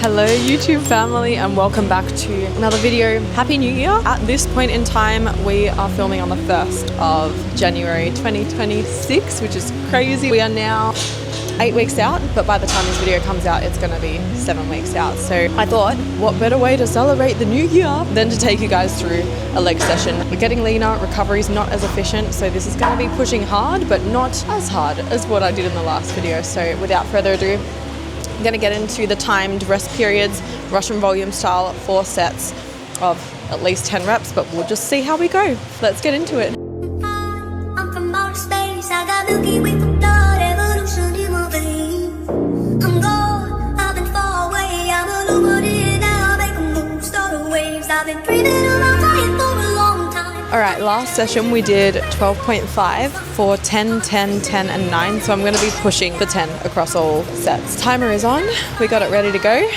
Hello YouTube family and welcome back to another video. Happy New Year. At this point in time we are filming on the 1st of January 2026, which is crazy. We are now 8 weeks out, but by the time this video comes out it's going to be 7 weeks out. So I thought, what better way to celebrate the new year than to take you guys through a leg session. We're getting leaner, recovery's not as efficient, so this is going to be pushing hard but not as hard as what I did in the last video. So without further ado, I'm going to get into the timed rest periods, Russian volume style, 4 sets of at least 10 reps, but we'll just see how we go. Let's get into it. I'm from outer space, I got Milky Way for blood, evolution in my veins. I'm gone, I've been far away, I'm illuminated now, make a move, start the waves. I've been breathing around fire for a long time. Alright, last session we did 12.5 for 10, 10, 10 and 9, so I'm going to be pushing the 10 across all sets. Timer is on, we got it ready to go.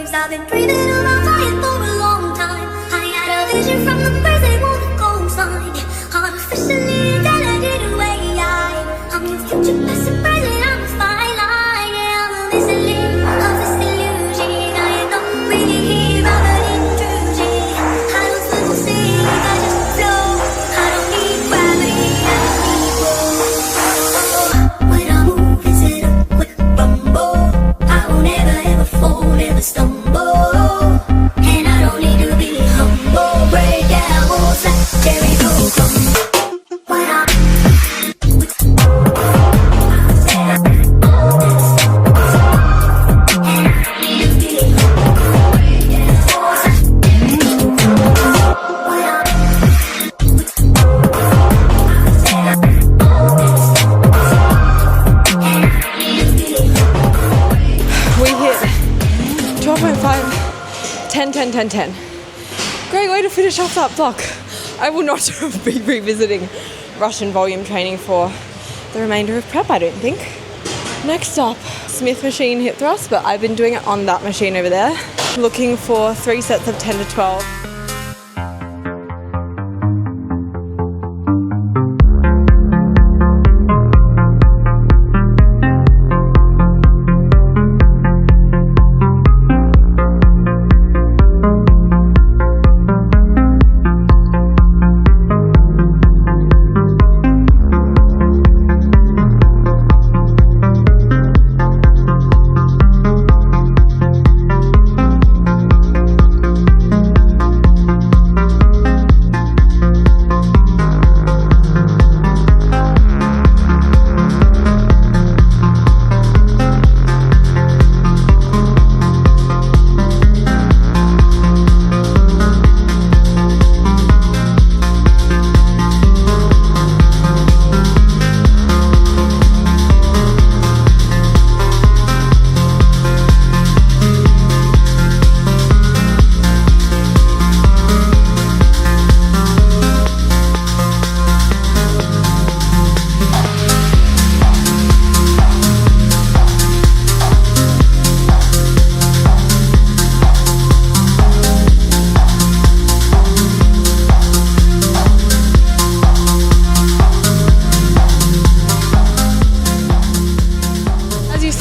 I've been breathing around fire for a long time. I had a vision from the birds, they won't go sign. Artificially intelligent way I'm your future, past and present, I'm a fine line. Yeah, I'm a listening of this illusion. I am not really here, I'm an intrusion. I don't swim or sing, I just flow. I don't need gravity, I just need roll. When I move, it's in a quick rumble. I will never ever fall, never stumble. We hit 12.5, 10, 10, 10, 10. Great way to finish off that block. I will not be revisiting Russian volume training for the remainder of prep, I don't think. Next up, Smith machine hip thrust, but I've been doing it on that machine over there. Looking for 3 sets of 10 to 12.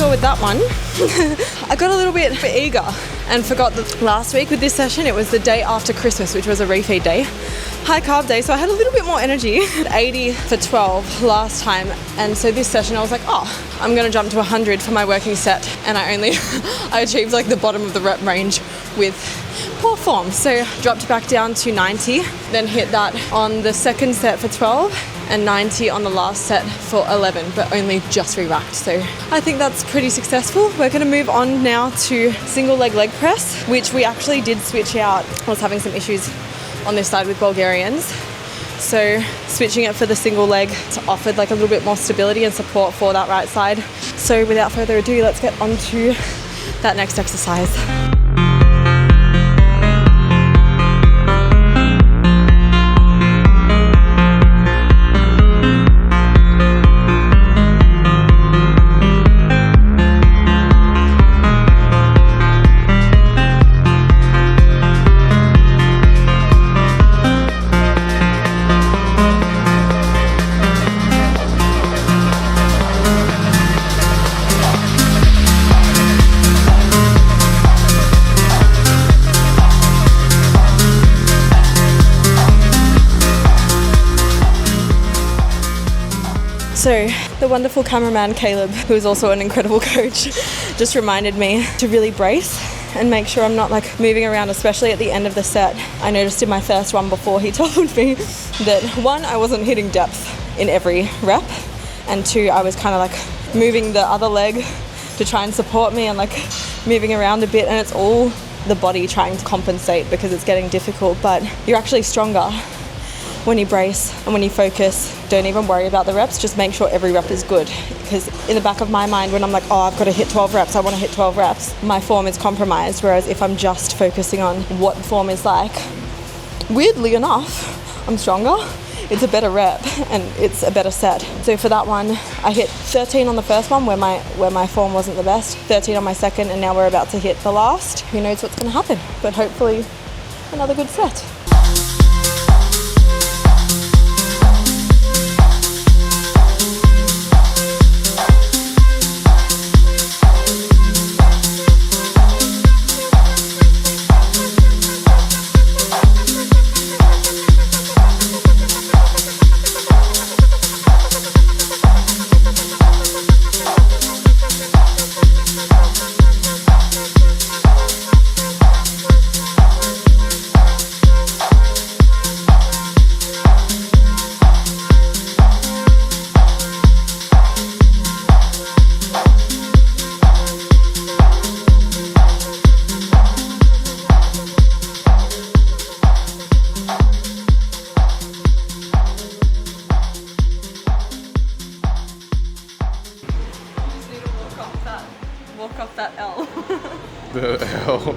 With that one, I got a little bit eager and forgot that last week with this session, it was the day after Christmas, which was a refeed day, high carb day, so I had a little bit more energy. 80 for 12 last time, and so this session I was like, oh, I'm gonna jump to 100 for my working set, and I achieved like the bottom of the rep range with poor form, so dropped back down to 90, then hit that on the second set for 12 and 90 on the last set for 11, but only just re-racked. So I think that's pretty successful. We're gonna move on now to single leg press, which we actually did switch out. I was having some issues on this side with Bulgarians. So switching it for the single leg offered like a little bit more stability and support for that right side. So without further ado, let's get on to that next exercise. So the wonderful cameraman Caleb, who is also an incredible coach, just reminded me to really brace and make sure I'm not like moving around, especially at the end of the set. I noticed in my first one before he told me that 1, I wasn't hitting depth in every rep, and 2, I was kind of like moving the other leg to try and support me and like moving around a bit, and it's all the body trying to compensate because it's getting difficult, but you're actually stronger when you brace and when you focus. Don't even worry about the reps, just make sure every rep is good. Because in the back of my mind, when I'm like, oh, I've got to hit 12 reps, I want to hit 12 reps, my form is compromised. Whereas if I'm just focusing on what form is like, weirdly enough, I'm stronger. It's a better rep and it's a better set. So for that one, I hit 13 on the first one where my form wasn't the best, 13 on my second, and now we're about to hit the last. Who knows what's going to happen, but hopefully another good set. Walk off that L. The L.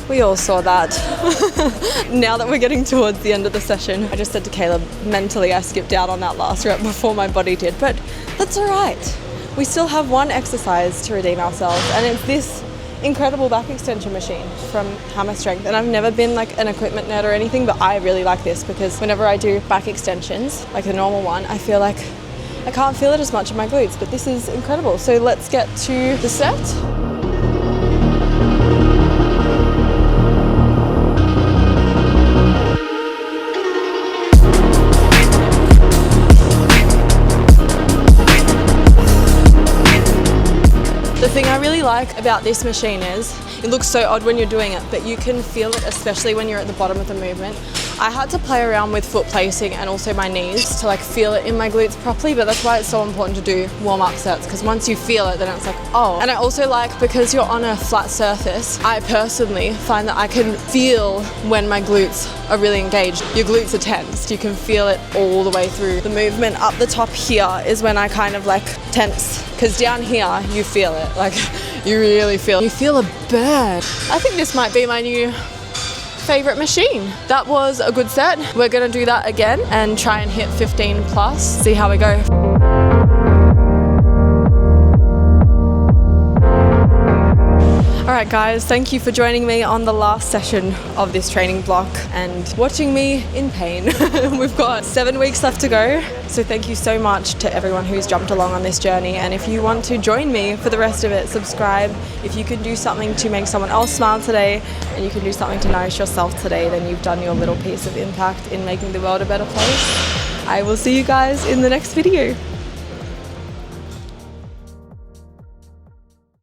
We all saw that. Now that we're getting towards the end of the session, I just said to Caleb, mentally I skipped out on that last rep before my body did, but that's all right. We still have one exercise to redeem ourselves, and it's this incredible back extension machine from Hammer Strength. And I've never been like an equipment nerd or anything, but I really like this because whenever I do back extensions, like the normal one, I feel like I can't feel it as much in my glutes, but this is incredible. So let's get to the set. The thing I really like about this machine is, it looks so odd when you're doing it, but you can feel it, especially when you're at the bottom of the movement. I had to play around with foot placing and also my knees to like feel it in my glutes properly, but that's why it's so important to do warm-up sets, because once you feel it, then it's like, oh. And I also like, because you're on a flat surface, I personally find that I can feel when my glutes are really engaged. Your glutes are tensed. You can feel it all the way through. The movement up the top here is when I kind of like tense, because down here you feel it, like you really feel it. You feel a bird. I think this might be my new favorite machine. That was a good set. We're gonna do that again and try and hit 15 plus, see how we go. Alright guys, thank you for joining me on the last session of this training block and watching me in pain. We've got 7 weeks left to go, so thank you so much to everyone who's jumped along on this journey, and if you want to join me for the rest of it, subscribe. If you can do something to make someone else smile today and you can do something to nourish yourself today, then you've done your little piece of impact in making the world a better place. I will see you guys in the next video.